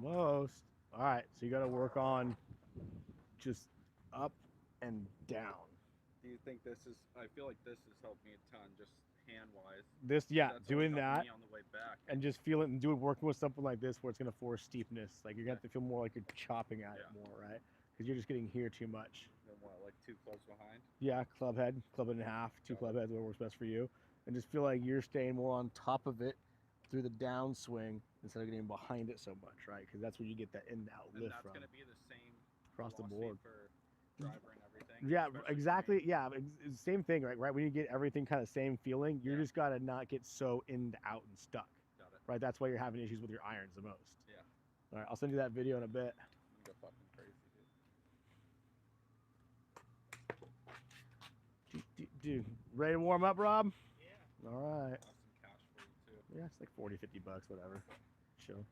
Almost. All right, so you got to work on just up and down. Do you think this is? I feel like this has helped me a ton, just hand wise. This, yeah, That's always doing helping that me on the way back. and just feel it and do it working with something like this where it's going to force steepness. Like you're going to have to feel more like you're chopping at it Yeah. more, right? Because you're just getting here too much. Then what? Like 2 clubs behind. Yeah, club and a half, two Got club it. heads, what works best for you. And just feel like you're staying more on top of it through the downswing instead of getting behind it so much, right? Because that's where you get that in and out And lift that's from gonna be the same across the velocity board. for driver and everything. Yeah, especially for me. exactly. Yeah, same thing, right? Right when you get everything kind of same feeling, you Yeah. just gotta not get so in and out and stuck, Got it. right? That's why you're having issues with your irons the most. Yeah. All right, I'll send you that video in a bit. You go fucking crazy, Dude, ready to warm up, Rob? Yeah. All right. Have some cash for you too. Yeah, it's like 40, 50 bucks, whatever. Chill.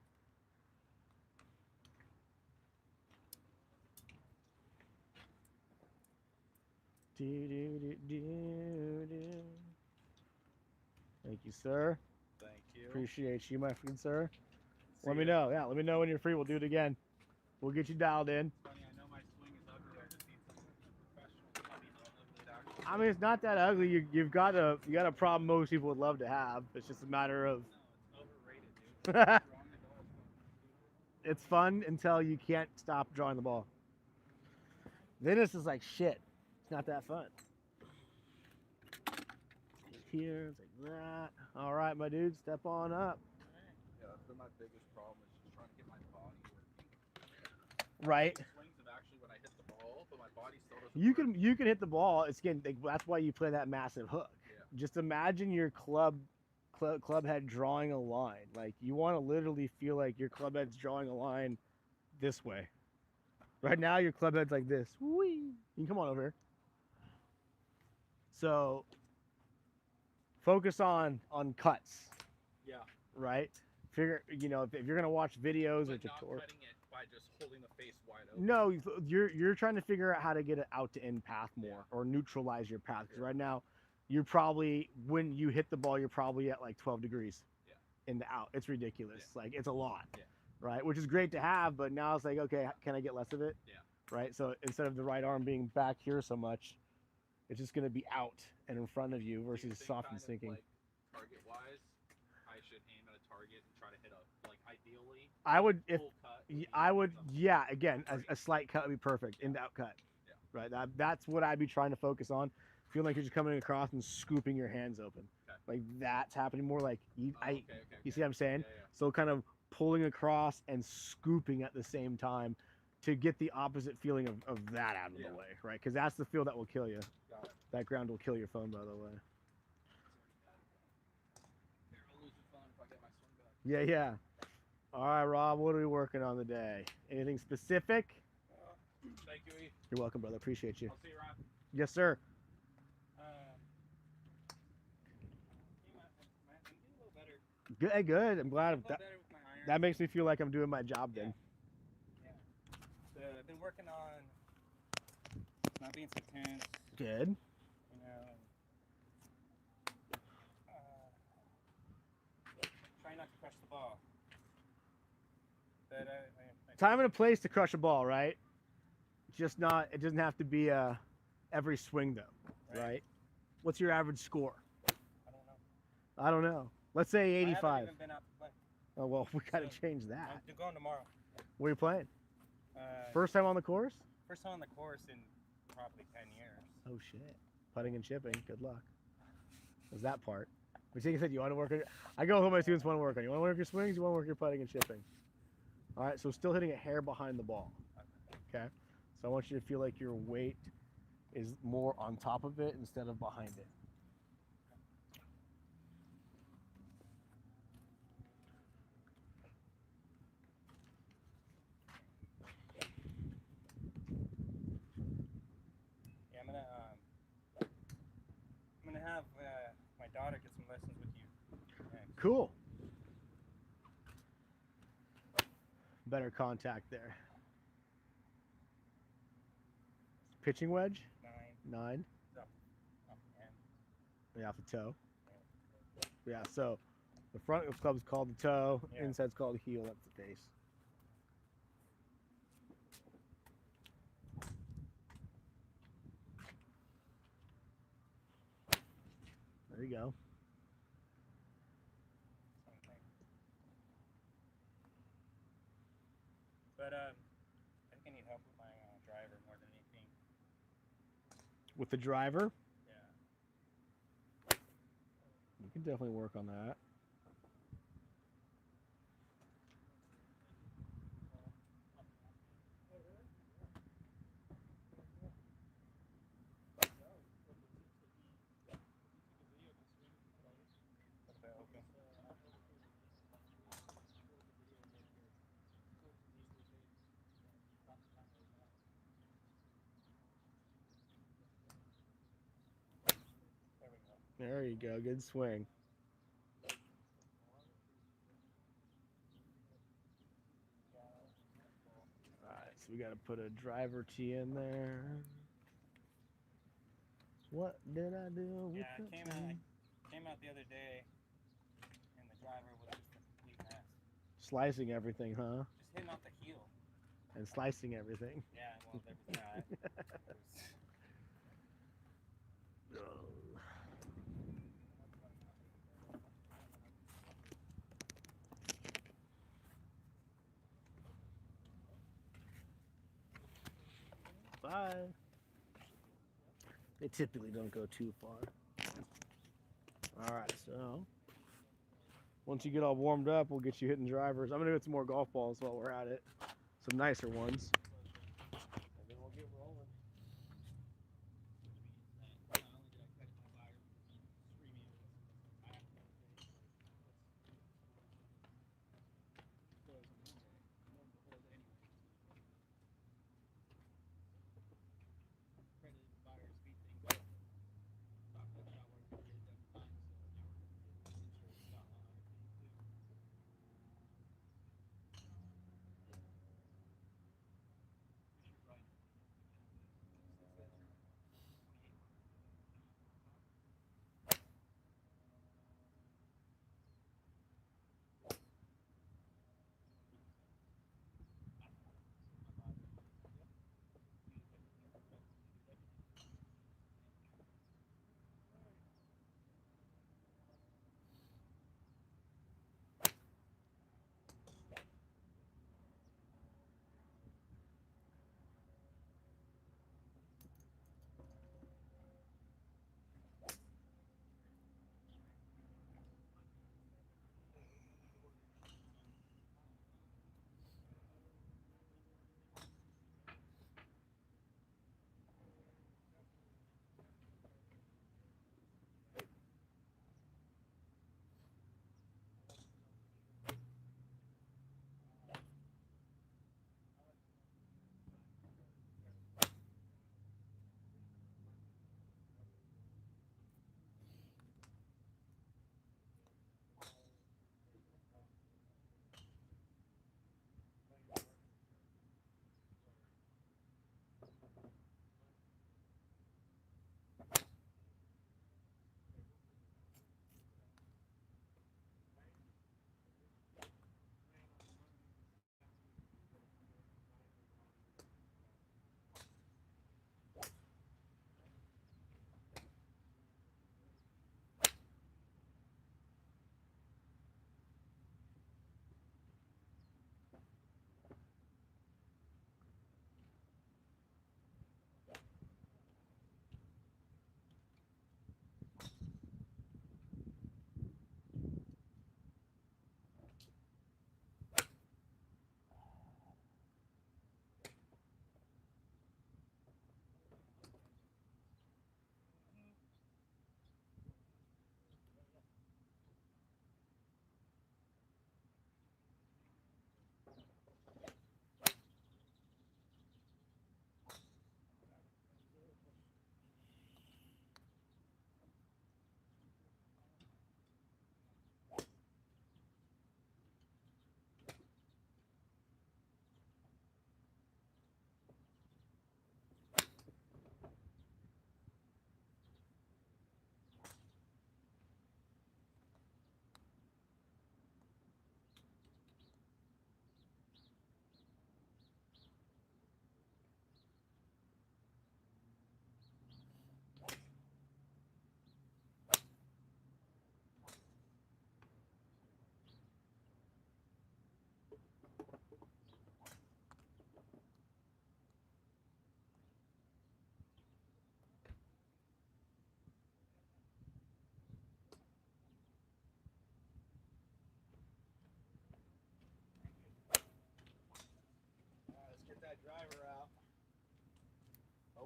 Do. Thank you, sir. Thank you. Appreciate you, my friend, sir. See Let me ya. know. Yeah, let me know when you're free. We'll do it again. We'll get you dialed in. Funny, I know my swing is ugly. I just need some professional. I mean, how ugly it actually I mean, it's not that ugly. You've got a problem most people would love to have. It's just a matter of No, it's overrated, dude. Drawing the ball is fucking stupid. it's fun until you can't stop drawing the ball. Then it's just like shit. It's not that fun. Here, it's like that. All right, my dude, step on up. Yeah, that's been my biggest problem is just trying to get my body working. Right. The swings of actually when I hit the ball, but my body still doesn't You work. can hit the ball. It's again like, that's why you play that massive hook. Yeah. Just imagine your club head drawing a line. Like you want to literally feel like your club head's drawing a line this way. Right now your club head's like this. Whee! You can come on over here. So focus on cuts, Yeah. right? Figure if you're gonna watch videos or But not tutorials. cutting it by just holding the face wide open. No, you're trying to figure out how to get it out to in path more Yeah. or neutralize your path. Because Yeah. right now, you're probably when you hit the ball, you're probably at like 12 degrees Yeah. in the out. It's ridiculous. Yeah. Like it's a lot, Yeah. right? Which is great to have, but now it's like, okay, can I get less of it? Yeah. Right. So instead of the right arm being back here so much, it's just gonna be out and in front of you Do you versus think soft and kind of, sinking. Like, target wise, I should aim at a target and try to hit a like ideally. I would if Full cut. would be I would something. yeah again a slight cut would be perfect in to out cut. Yeah. Right. That's what I'd be trying to focus on. Feeling like you're just coming across and scooping your hands open. Okay. Like that's happening more like you Oh, okay, okay, you see what I'm saying? Yeah, yeah. So kind of pulling across and scooping at the same time to get the opposite feeling of that out of Yeah. the way, right? Because that's the feel that will kill you. Got it. That ground will kill your phone, by the way. Here, I'll lose the phone if I get my swing back. Yeah, yeah. All right, Rob, what are we working on today? Anything specific? Thank you, E. You're welcome, brother. Appreciate you. I'll see you around. Yes, sir. I'm getting a little better. Good, good. I'm glad A little that, better with my irons. that makes me feel like I'm doing my job then. So I've been working on not being so tense, Good. you know, trying not to crush the ball. But I Time and a place to crush a ball, right? Just not. It doesn't have to be every swing though, right? What's your average score? I don't know. I don't know. Let's say I 85. haven't even been out to play. Oh well, we gotta So, change that. I'm going tomorrow. What are you playing? Uh, First time on the course? first time on the course in probably 10 years. Oh shit. Putting and chipping. Good luck. Was that part? But like I said, you want to work on. I go home. My students want to work on. You want to work your swings. You want to work your putting and chipping. All right. So still hitting a hair behind the ball. Okay. So I want you to feel like your weight is more on top of it instead of behind it. Yeah, I'm gonna have my daughter get some lessons with you. next. Cool. Better contact there. Pitching wedge, 9 9. up and Yeah, off the toe. Yeah, so the front of the club is called the toe, Yeah. inside's called the heel, that's the face. There you go. Same thing. But I think I need help with my driver more than anything. With the driver, Yeah. you can definitely work on that. Left that open. There we go. There you go. Good swing. Alright, so we got to put a driver tee in there. What did I do with Yeah, the I came out the other day, and the driver was just a complete mess. Slicing everything, huh? Just hitting off the heel. And slicing everything. Yeah, well, there was that. There was, Bye. They typically don't go too far. Alright, so once you get all warmed up, we'll get you hitting drivers. I'm going to get some more golf balls while we're at it. Some nicer ones. And then we'll get rolling.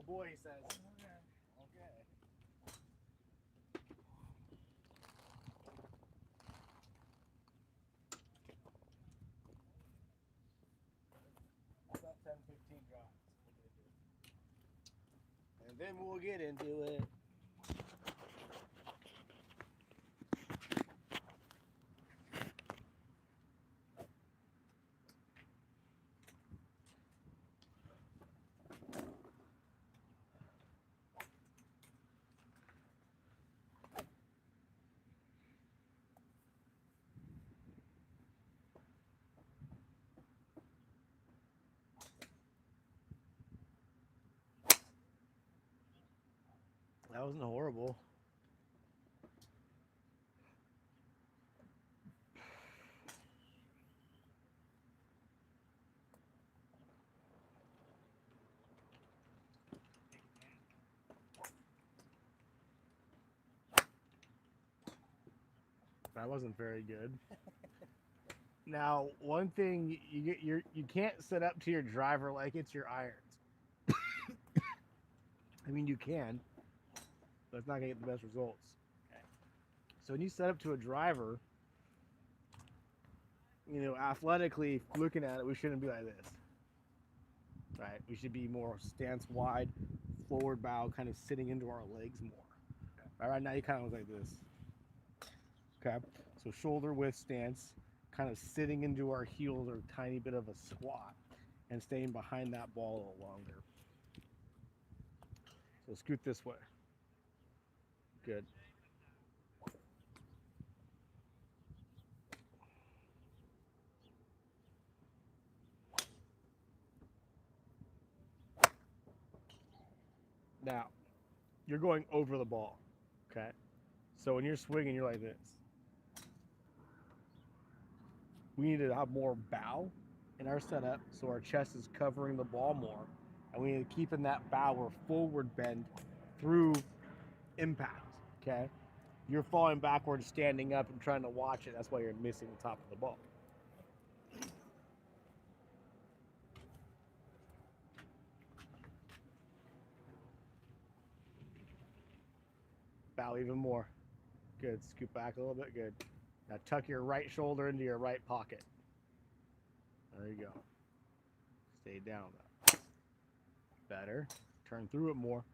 Oh boy, he says. Okay. About 10, 15 drops. And then we'll get into it. That wasn't horrible. That wasn't very good. Now, one thing you can't set up to your driver like it's your irons. I mean, you can, but it's not gonna get the best results. Okay. So when you set up to a driver, you know, athletically looking at it, we shouldn't be like this, right? We should be more stance wide, forward bow, kind of sitting into our legs more. Okay. Right now, you kind of look like this. Okay, so shoulder width stance, kind of sitting into our heels or a tiny bit of a squat, and staying behind that ball a little longer. So scoot this way. Good. Now, you're going over the ball, okay? So when you're swinging, you're like this. We need to have more bow in our setup so our chest is covering the ball more. And we need to keep in that bow or forward bend through impact, okay? You're falling backwards, standing up, and trying to watch it. That's why you're missing the top of the ball. Bow even more. Good. Scoot back a little bit. Good. Now tuck your right shoulder into your right pocket. There you go. Stay down though. Better. Turn through it more.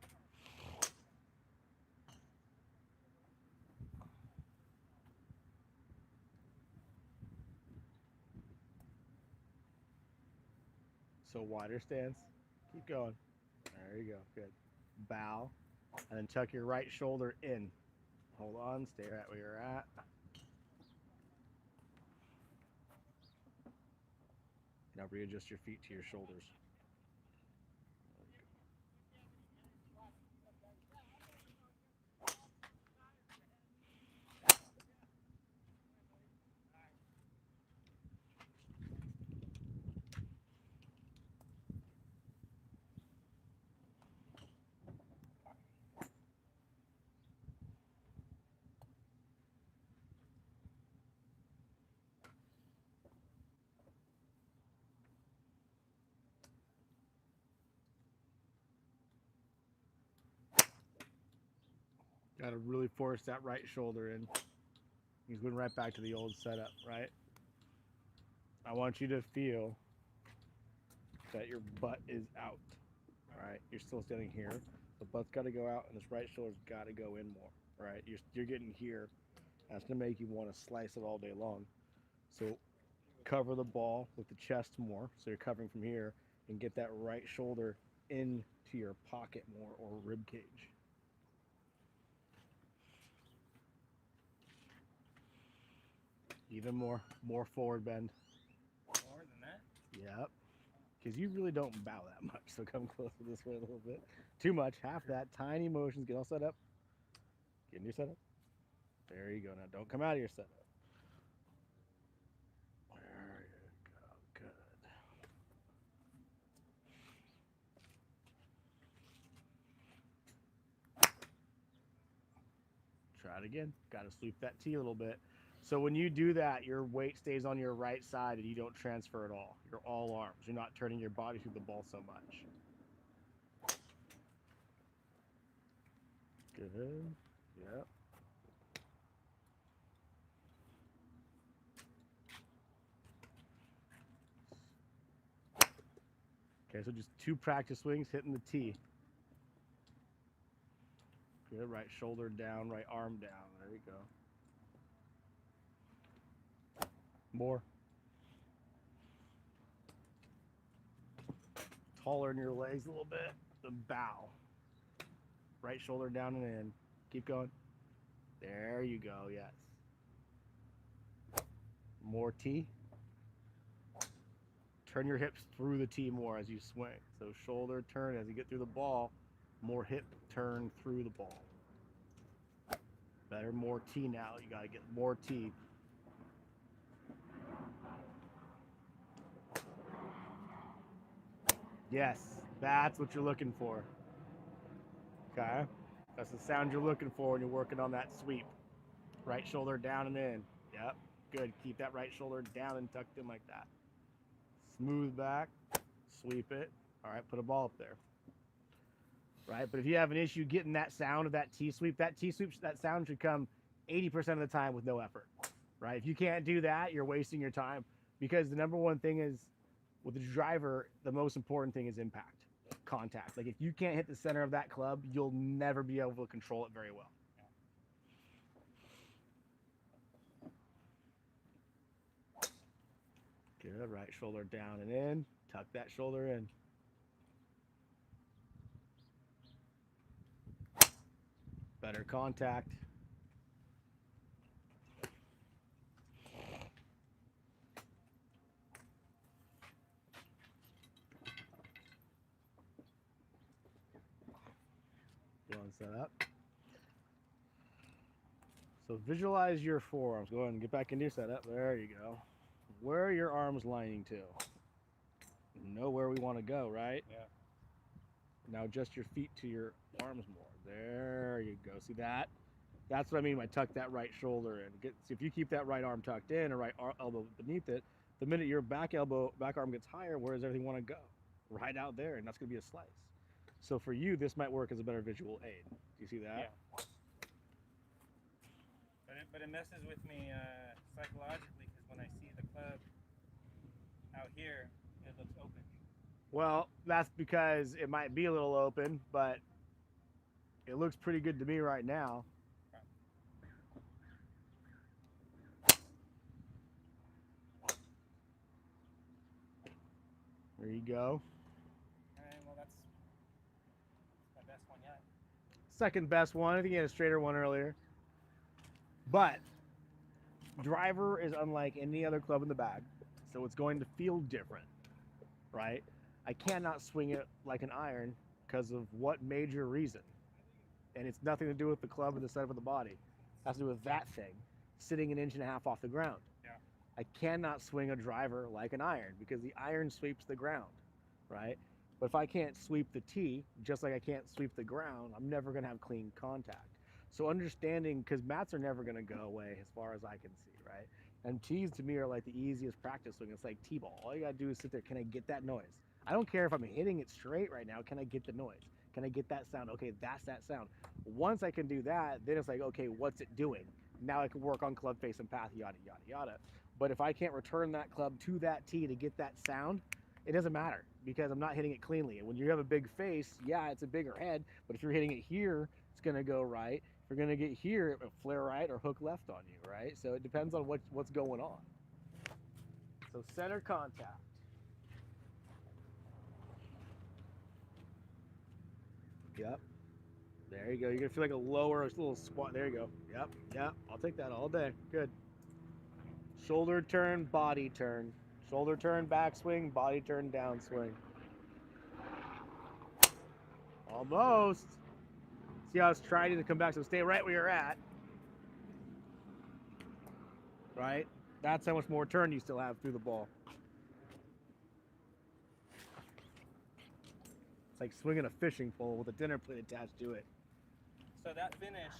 So wider stance. Keep going. There you go. Good. Bow. And then tuck your right shoulder in. Hold on. Stay right where you're at. Now readjust your feet to your shoulders. Got to really force that right shoulder in. He's going right back to the old setup, right? I want you to feel that your butt is out, right? You're still standing here. The butt's got to go out, and this right shoulder's got to go in more, right? You're getting here. That's going to make you want to slice it all day long. So cover the ball with the chest more, so you're covering from here, and get that right shoulder into your pocket more, or rib cage. Even more forward bend. More than that? Yep. Because you really don't bow that much, so come closer this way a little bit. Too much, half that. Tiny motions. Get all set up. Get in your setup. There you go. Now don't come out of your setup. There you go. Good. Try it again. Got to sweep that T a little bit. So when you do that, your weight stays on your right side and you don't transfer at all. You're all arms. You're not turning your body through the ball so much. Good. Yep. Okay, so just 2 practice swings hitting the tee. Good. Right shoulder down, right arm down. There you go. More. Taller in your legs a little bit. The bow. Right shoulder down and in. Keep going. There you go. Yes. More tee. Turn your hips through the tee more as you swing. So shoulder turn as you get through the ball. More hip turn through the ball. Better, more tee now. You got to get more tee. Yes, that's what you're looking for. Okay? That's the sound you're looking for when you're working on that sweep. Right shoulder down and in. Yep, good. Keep that right shoulder down and tucked in like that. Smooth back, sweep it. All right, put a ball up there. Right, but if you have an issue getting that sound of that T-sweep, that sound should come 80% of the time with no effort. Right, if you can't do that, you're wasting your time, because the number one thing is, with the driver, the most important thing is impact, contact. Like if you can't hit the center of that club, you'll never be able to control it very well. Good, right shoulder down and in. Tuck that shoulder in. Better contact. You want to set up? So visualize your forearms. Go ahead and get back into your setup. There you go. Where are your arms lining to? Know where we want to go, right? Yeah. Now adjust your feet to your arms more. There you go. See that? That's what I mean by tuck that right shoulder in. See, if you keep that right arm tucked in and right elbow beneath it, the minute your back arm gets higher, where does everything want to go? Right out there, and that's going to be a slice. So for you, this might work as a better visual aid. Do you see that? Yeah. But it messes with me psychologically, because when I see the club out here, it looks open. Well, that's because it might be a little open, but it looks pretty good to me right now. There you go. All right, well, that's my best one yet. Second best one. I think you had a straighter one earlier. But driver is unlike any other club in the bag, so it's going to feel different, right? I cannot swing it like an iron because of what major reason? And it's nothing to do with the club or the setup of the body. It has to do with that thing sitting 1.5 inches off the ground. Yeah. I cannot swing a driver like an iron because the iron sweeps the ground, right? But if I can't sweep the tee, just like I can't sweep the ground, I'm never going to have clean contact. So understanding, because mats are never going to go away as far as I can see, right? And tees to me are like the easiest practice swing. It's like T-ball. All you got to do is sit there. Can I get that noise? I don't care if I'm hitting it straight right now. Can I get the noise? Can I get that sound? Okay, that's that sound. Once I can do that, then it's like, okay, what's it doing? Now I can work on club face and path, yada, yada, yada. But if I can't return that club to that tee to get that sound, it doesn't matter because I'm not hitting it cleanly. And when you have a big face, yeah, it's a bigger head. But if you're hitting it here, it's going to go right. If you're going to get here, it will flare right or hook left on you, right? So it depends on what's going on. So center contact. Yep. There you go. You're going to feel like a lower, a little squat. There you go. Yep. Yep. I'll take that all day. Good. Shoulder turn, body turn. Shoulder turn, backswing, body turn, downswing. Almost. See how it's trying to come back, so stay right where you're at. Right? That's how much more turn you still have through the ball. It's like swinging a fishing pole with a dinner plate attached to it. So that finish,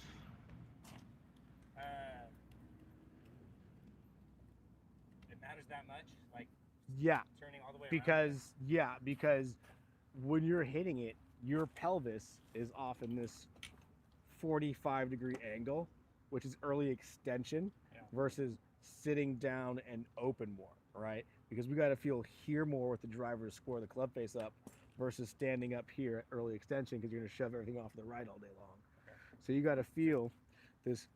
it matters that much? Like Yeah, turning all the way because because when you're hitting it, your pelvis is off in this 45-degree angle, which is early extension, Yeah. versus sitting down and open more, right? Because we got to feel here more with the driver to square the club face up versus standing up here at early extension because you're going to shove everything off to the right all day long. Okay. So you got to feel this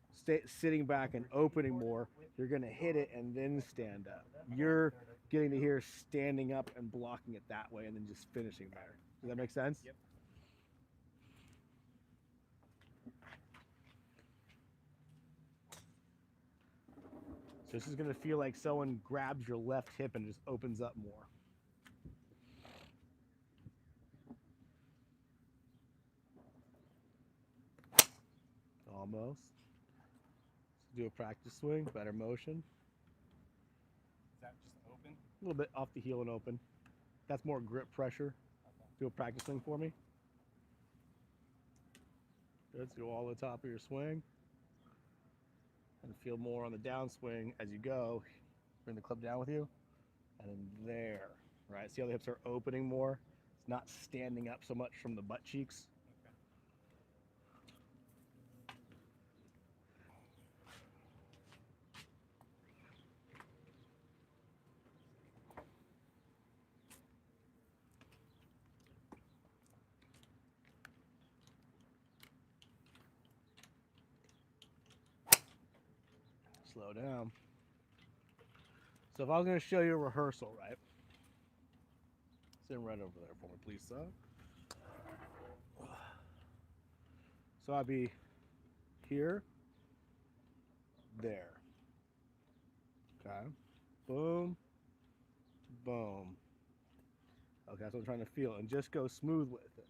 sitting back and opening more. You're going to hit it and then stand up. You're getting to here standing up and blocking it that way and then just finishing better. Does that make sense? Yep. So this is going to feel like someone grabs your left hip and just opens up more. Almost. Let's do a practice swing, better motion. Is that just open? A little bit off the heel and open. That's more grip pressure. Okay. Do a practice swing for me. Good. Let's go all the top of your swing. And feel more on the downswing as you go. Bring the club down with you. And then there. Right? See how the hips are opening more? It's not standing up so much from the butt cheeks. Okay. Slow down. So if I was going to show you a rehearsal, right? Sit right over there for me, please, son. So I'd be here, there. Okay. Boom, boom. Okay, that's what I'm trying to feel. And just go smooth with it.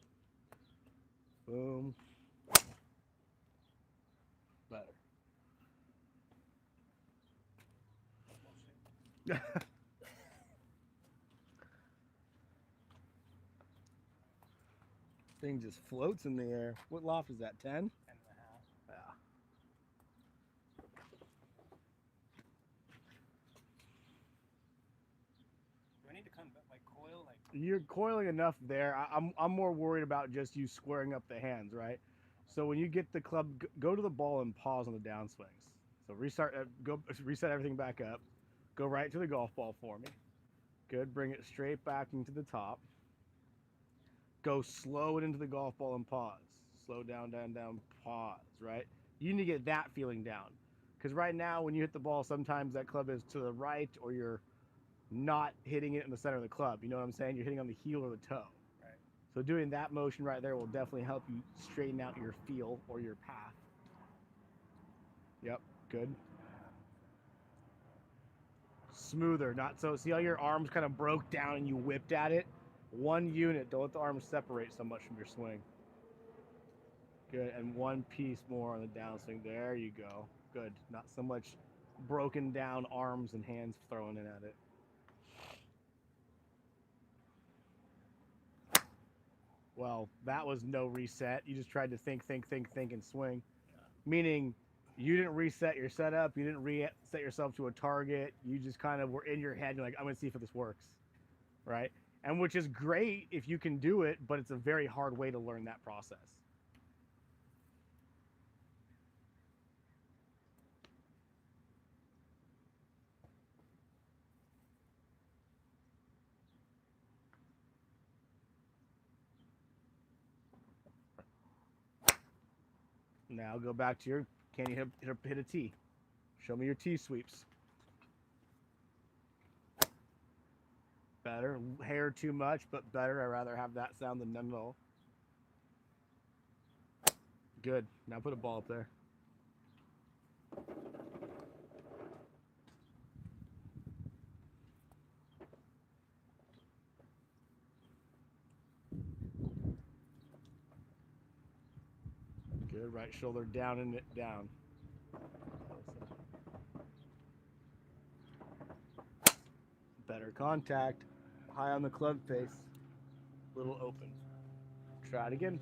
Boom. Better. Thing just floats in the air. What loft is that? 10? 10.5. Yeah. Do I need to come back, like coil? Like You're coiling enough there. I'm more worried about just you squaring up the hands, right? So when you get the club, go to the ball and pause on the downswings. So restart, reset everything back up. Go right to the golf ball for me. Good. Bring it straight back into the top. Go slow it into the golf ball and pause. Slow down, down, down, pause, right? You need to get that feeling down. Because right now, when you hit the ball, sometimes that club is to the right or you're not hitting it in the center of the club. You know what I'm saying? You're hitting on the heel or the toe. Right. So doing that motion right there will definitely help you straighten out your feel or your path. Yep, good. Smoother, not so. See how your arms kind of broke down and you whipped at it? One unit, don't let the arms separate so much from your swing. Good, and one piece more on the downswing. There you go. Good, not so much broken down arms and hands thrown in at it. Well, that was no reset. You just tried to think, and swing. Yeah. Meaning, you didn't reset your setup. You didn't reset yourself to a target. You just kind of were in your head. You're like, I'm going to see if this works. Right? And which is great if you can do it, but it's a very hard way to learn that process. Now go back to your, can you hit a tee? Show me your tee sweeps. Better. Hair too much, but better. I'd rather have that sound than none at all. Good. Now put a ball up there. Good. Right shoulder down and it down. Better contact. High on the club face. Little open. Try it again.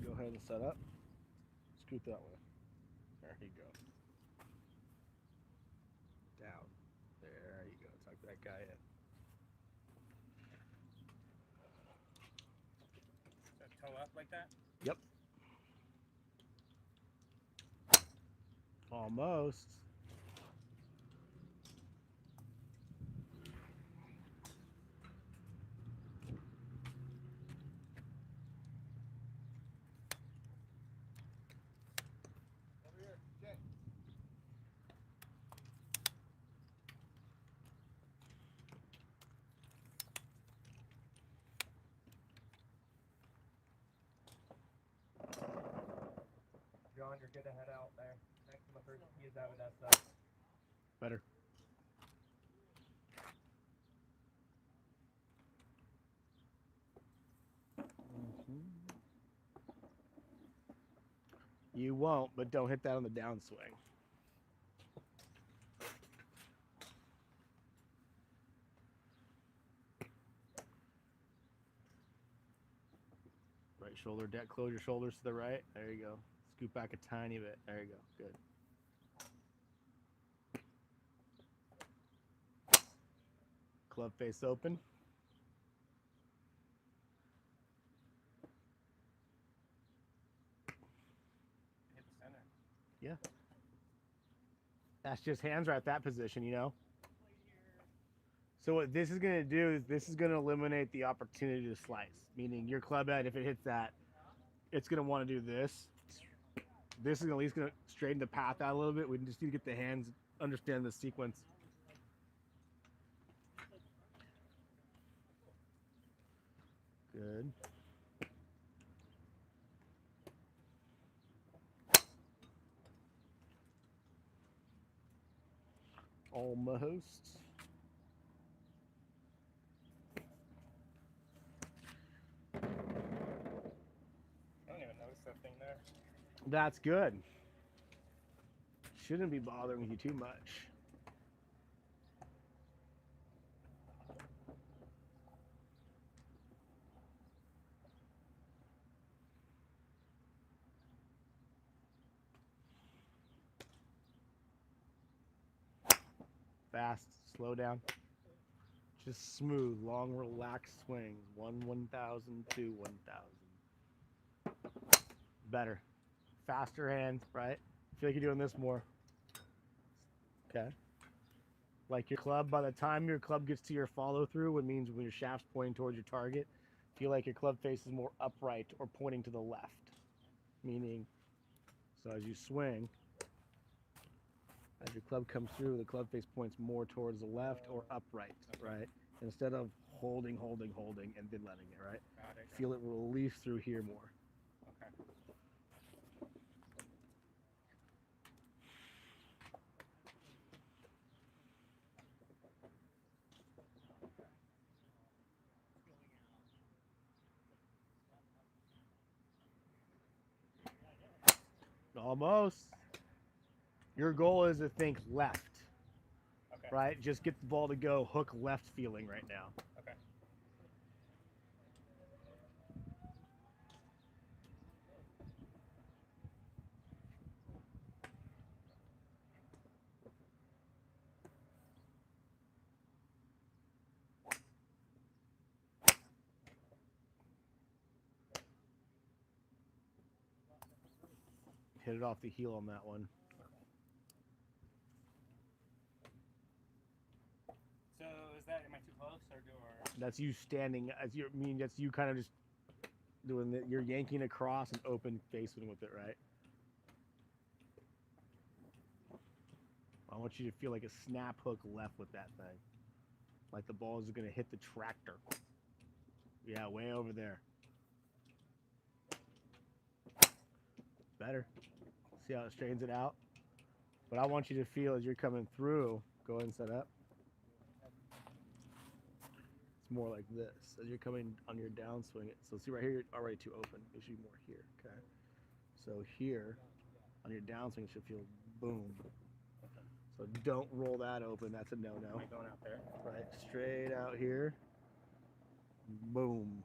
Go ahead and set up. scoot that way. There you go. Down. There you go. Tuck that guy in. So toe up like that? Yep. Almost. Over here, Jay. John, you're good to head out there. Next to the first tee is out of that stuff. Better. You won't, but don't hit that on the downswing. Right shoulder deck, close your shoulders to the right. There you go. Scoot back a tiny bit. There you go. Good. Club face open. Hit the center. Yeah. That's just hands are at that position, you know? So what this is going to do is this is going to eliminate the opportunity to slice. Meaning your club head, if it hits that, it's going to want to do this. This is at least going to straighten the path out a little bit. We just need to get the hands, understand the sequence. Good. Almost. I don't even notice that thing there. That's good. Shouldn't be bothering you too much. Fast, slow down. Just smooth, long, relaxed swings. 1,000, 2, 1,000. Better. Faster hands, right? Feel like you're doing this more. Okay. Like your club, by the time your club gets to your follow through, it means when your shaft's pointing towards your target, feel like your club face is more upright or pointing to the left. Meaning, so as you swing, as your club comes through, the club face points more towards the left or upright, right? Instead of holding, and then letting it, right? Got it. Feel it release through here more. Okay. Almost. Your goal is to think left, Okay. right? Just get the ball to go hook left feeling right now. Okay. Hit it off the heel on that one. So is that, am I too close or That's you standing as you mean. That's you kind of just doing the, you're yanking across and open facing with it, right? I want you to feel like a snap hook left with that thing, like the ball is going to hit the tractor. Yeah, way over there. Better. See how it straightens it out? But I want you to feel as you're coming through, go ahead and set up. It's more like this. As you're coming on your downswing, so see right here, you're already too open. It should be more here, okay? So here, on your downswing, it should feel boom. So don't roll that open. That's a no-no. am I going out there? Right, straight out here. Boom.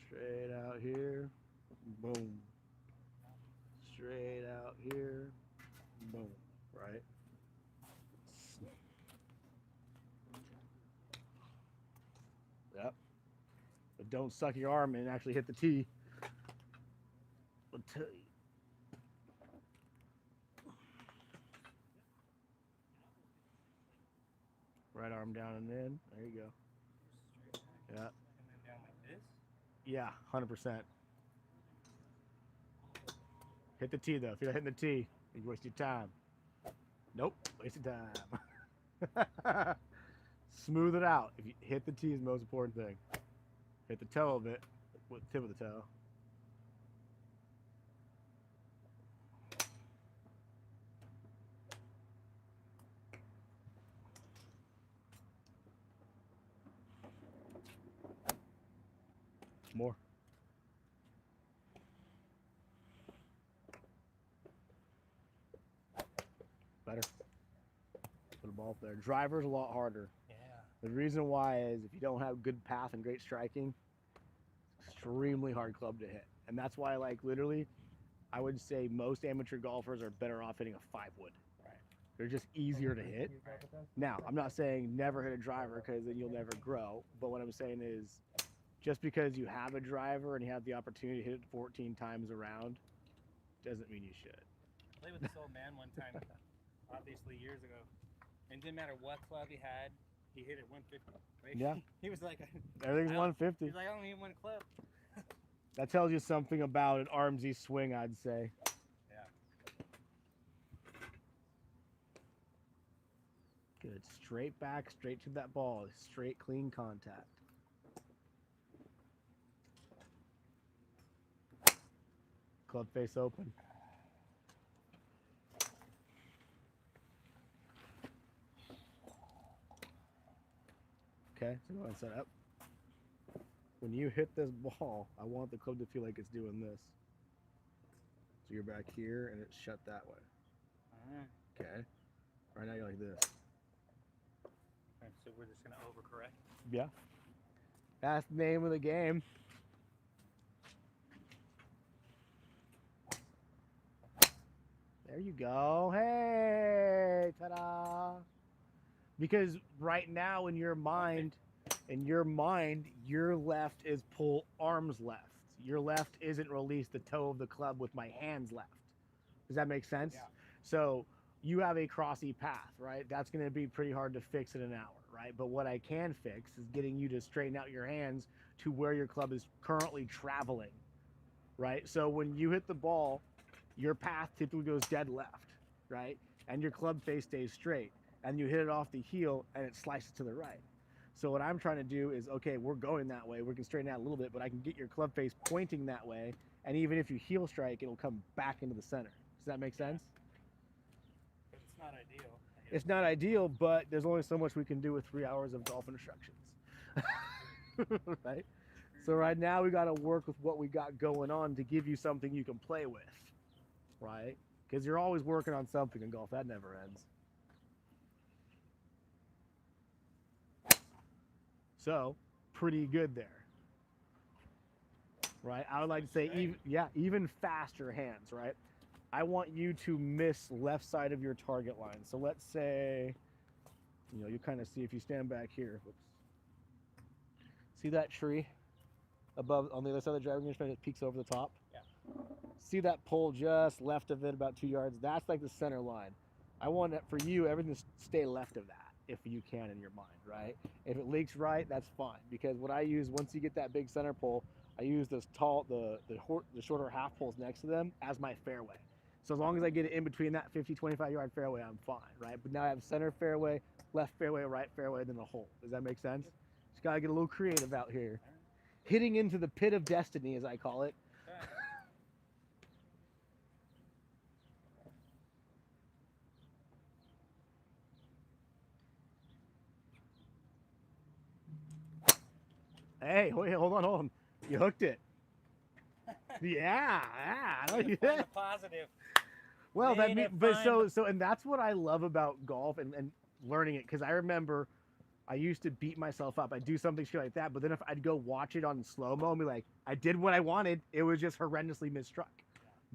Straight out here. Boom. straight out here. Boom. Right? Yep. But don't suck your arm in and actually hit the tee. I'll tell you. Right arm down and in. There you go. Straight back Yeah. and then down like this. Yeah, 100%. Hit the tee though. If you're not hitting the tee, you waste your time. Nope, wasted time. Smooth it out. If you hit the tee is the most important thing. Hit the toe of it with the tip of the toe. More. Better. Put a ball up there. Driver's a lot harder. Yeah. The reason why is if you don't have good path and great striking, it's extremely hard club to hit. And that's why, like, literally, I would say most amateur golfers are better off hitting a 5-wood. Right. They're just easier to hit. Now, I'm not saying never hit a driver because then you'll never grow. But what I'm saying is just because you have a driver and you have the opportunity to hit it 14 times around doesn't mean you should. I played with this old man one time, obviously years ago. And it didn't matter what club he had, he hit it 150. Right? Yeah. He was like, Everything's I don't- 150. he's like, I don't need one club. That tells you something about an armsy swing, I'd say. Yeah. Good. Straight back, straight to that ball. Straight, clean contact. Club face open. Okay, so go ahead and set up. When you hit this ball, I want the club to feel like it's doing this. So you're back here and it's shut that way. Okay. Right now you're like this. And so we're just going to overcorrect. Yeah. That's the name of the game. There you go. Hey, ta-da. Because right now in your mind, your left is pull arms left. Your left isn't release the toe of the club with my hands left. Does that make sense? Yeah. So you have a crossy path, right? That's going to be pretty hard to fix in an hour, right? But what I can fix is getting you to straighten out your hands to where your club is currently traveling, right? So when you hit the ball, your path typically goes dead left, right? And your club face stays straight. And you hit it off the heel and it slices to the right. So what I'm trying to do is, okay, we're going that way. We can straighten out a little bit, but I can get your club face pointing that way. And even if you heel strike, it'll come back into the center. Does that make sense? But it's not ideal. It's not ideal, but there's only so much we can do with 3 hours of golf instructions. Right? So right now we got to work with what we got going on to give you something you can play with. Right? Because you're always working on something in golf. That never ends. So, pretty good there. Right? I would like to say, even faster hands, right? I want you to miss left side of your target line. So let's say, you kind of see if you stand back here. Whoops. See that tree above on the other side of the driving range when it peeks over the top? Yeah. See that pole just left of it, about 2 yards? That's like the center line. I want it for you, everything to stay left of that, if you can in your mind, right? If it leaks right, that's fine. Because what I use, once you get that big center pole, I use this tall, the shorter half poles next to them as my fairway. So as long as I get it in between that 50, 25 yard fairway, I'm fine, right? But now I have center fairway, left fairway, right fairway, then a hole. Does that make sense? Just gotta get a little creative out here. Hitting into the pit of destiny, as I call it. Hey, wait, hold on. You hooked it. Yeah. I know you Find did. a positive. Well, Way to but find- so, and that's what I love about golf and learning it, because I remember I used to beat myself up. I'd do something shit like that, but then if I'd go watch it on slow mo and be like, I did what I wanted, it was just horrendously misstruck.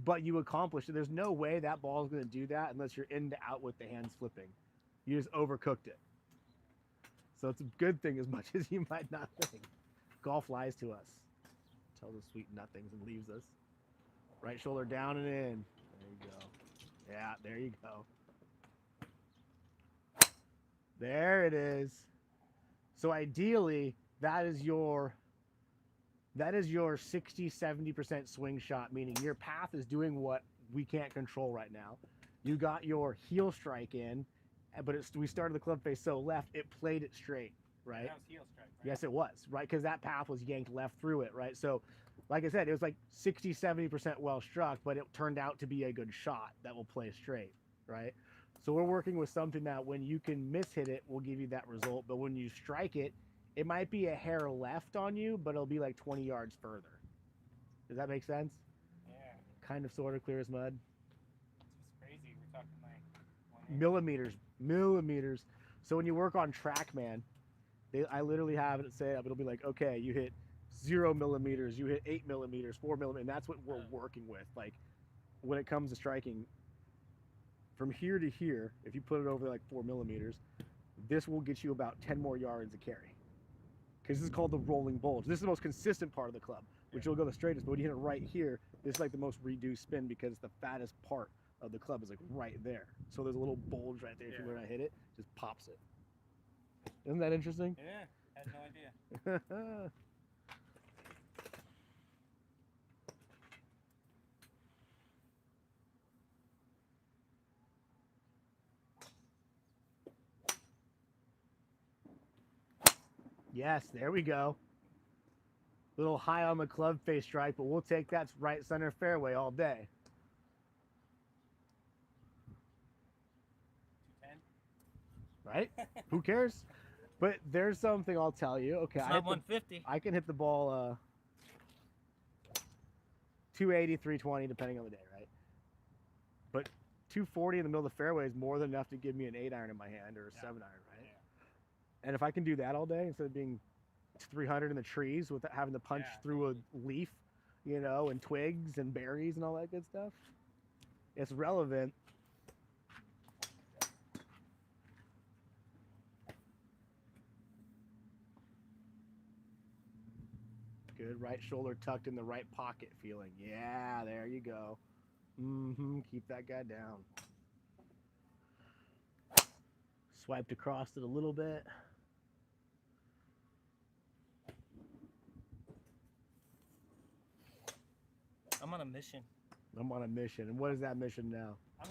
but you accomplish it. There's no way that ball is going to do that unless you're in to out with the hands flipping. You just overcooked it. So it's a good thing as much as you might not think. Golf lies to us, tells us sweet nothings and leaves us. Right shoulder down and in. There you go. Yeah, there you go. There it is. So ideally, that is your 60-70% swing shot, meaning your path is doing what we can't control right now. You got your heel strike in, but we started the club face so left, it played it straight, right? That was heel strike, right? Yes, it was, right? Because that path was yanked left through it, right? So, like I said, it was like 60-70% well struck, but it turned out to be a good shot that will play straight, right? So we're working with something that when you can mishit it, will give you that result. But when you strike it, it might be a hair left on you, but it'll be like 20 yards further. Does that make sense? Yeah. Kind of, sort of clear as mud. It's crazy. We're talking like 1 inch. Millimeters. So when you work on TrackMan, I literally have it say it'll be like, okay, you hit 0 millimeters, you hit 8 millimeters, 4 millimeters, and that's what we're working with. Like when it comes to striking, from here to here, if you put it over like 4 millimeters, this will get you about 10 more yards of carry. Because this is called the rolling bulge. This is the most consistent part of the club, which will go the straightest. But when you hit it right here, this is like the most reduced spin because the fattest part of the club is like right there. So there's a little bulge right there. If you were to hit it, just pops it. Isn't that interesting? Yeah, had no idea. Yes, there we go. Little high on the club face strike, but we'll take that right center fairway all day. 210. Right? Who cares? But there's something I'll tell you. Okay, It's not 150. I can hit the ball 280, 320, depending on the day, right? But 240 in the middle of the fairway is more than enough to give me an 8-iron in my hand or a 7-iron, right? Yeah. And if I can do that all day instead of being 300 in the trees without having to punch through a leaf, you know, and twigs and berries and all that good stuff, it's relevant. Good, right shoulder tucked in the right pocket feeling. Yeah, there you go. Keep that guy down. Swiped across it a little bit. I'm on a mission. I'm on a mission. And what is that mission now? I'm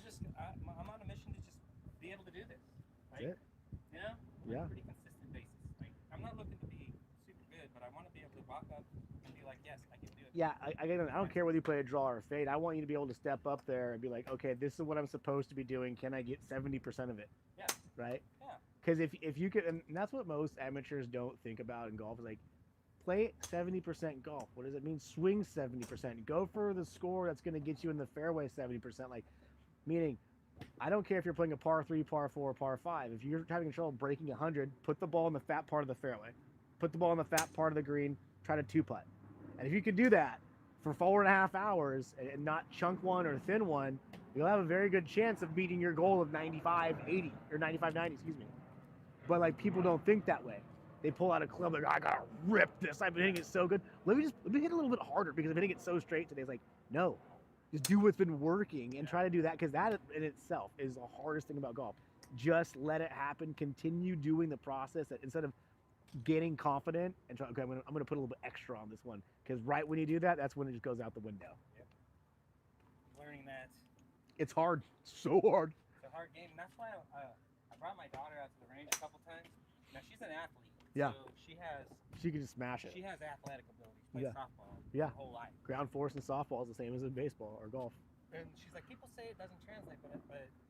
on a mission to just be able to do this. That's Like, it? you know? Yeah. On a pretty consistent basis. Like, I'm not looking to be super good, but I want to be able to walk up and be like, yes, I can do it. Yeah, I don't care whether you play a draw or a fade. I want you to be able to step up there and be like, okay, this is what I'm supposed to be doing. Can I get 70% of it? Yeah. Right? Yeah. Because if you could, and that's what most amateurs don't think about in golf, is like, play 70% golf. What does it mean? Swing 70%. Go for the score that's going to get you in the fairway 70%. Like, meaning, I don't care if you're playing a par 3, par 4, par 5. If you're having trouble breaking 100, put the ball in the fat part of the fairway. Put the ball in the fat part of the green. Try to 2-putt. And if you can do that for 4.5 hours and not chunk one or thin one, you'll have a very good chance of meeting your goal of 95-80 or 95-90, excuse me. But like, people don't think that way. They pull out a club like, I gotta rip this. I've been hitting it so good. Let me hit a little bit harder because I'm hitting it so straight today. It's like, no, just do what's been working and try to do that, because that in itself is the hardest thing about golf. Just let it happen. Continue doing the process instead of getting confident and try. Okay, I'm gonna put a little bit extra on this one, because right when you do that, that's when it just goes out the window. Yep. Learning that It's hard, so hard. it's a hard game. And that's why I brought my daughter out to the range a couple times. Now she's an athlete. Yeah. So She can just smash it. she has athletic ability. She plays Yeah. softball Yeah. her whole life. Ground force in softball is the same as in baseball or golf. And she's like, people say it doesn't translate, but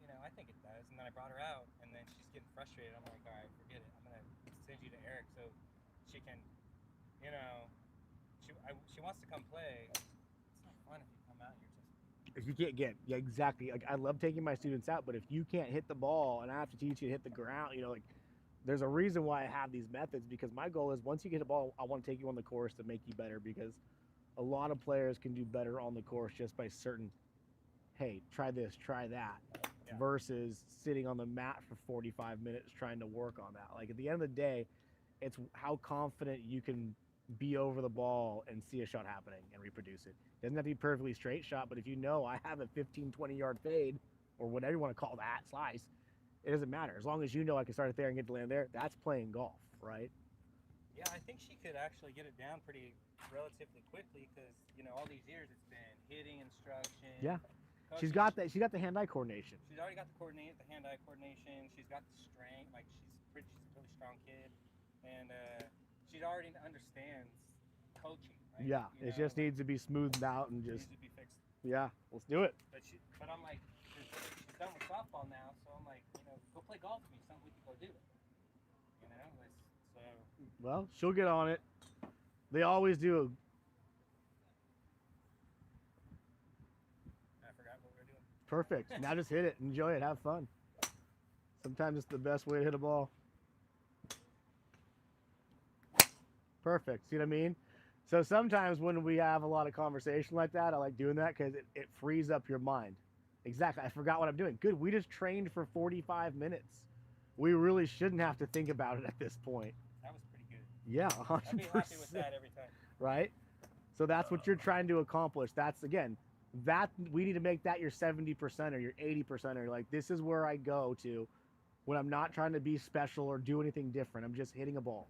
you know, I think it does. And then I brought her out, and then she's getting frustrated. I'm like, all right, forget it. I'm gonna send you to Eric so she can, you know, she wants to come play. It's not fun if you come out and you're just. If you can't get, yeah, exactly. Like, I love taking my students out, but if you can't hit the ball and I have to teach you to hit the ground, you know, like, there's a reason why I have these methods, because my goal is once you get a ball, I want to take you on the course to make you better, because a lot of players can do better on the course just by certain hey, try this, try that, Yeah. versus sitting on the mat for 45 minutes trying to work on that. Like at the end of the day, it's how confident you can be over the ball and see a shot happening and reproduce it. Doesn't have to be perfectly straight shot, but if you know I have a 15, 20-yard fade or whatever you want to call that, slice, it doesn't matter. As long as you know I can start it there and get to land there, that's playing golf, right? Yeah, I think she could actually get it down pretty relatively quickly because all these years it's been hitting instruction. Yeah. coaching. She's got that. She got the hand-eye coordination. She's already got the hand-eye coordination. She's got the strength. Like she's a really strong kid, and she already understands coaching. Right? Yeah, it just needs to be smoothed out and needs just, to be fixed. yeah, let's do it. But I'm like, she's done with softball now, so I'm like, go play golf with me. Something we can go do. So. Well, she'll get on it. They always do. I forgot what we were doing. Perfect. Now just hit it. Enjoy it. Have fun. Sometimes it's the best way to hit a ball. Perfect. See what I mean? So sometimes when we have a lot of conversation like that, I like doing that because it frees up your mind. Exactly. I forgot what I'm doing. Good. We just trained for 45 minutes. We really shouldn't have to think about it at this point. That was pretty good. Yeah, 100%. I'd be happy with that every time. Right? So that's what you're trying to accomplish. That's, again, that we need to make that your 70% or your 80% or like, this is where I go to when I'm not trying to be special or do anything different. I'm just hitting a ball.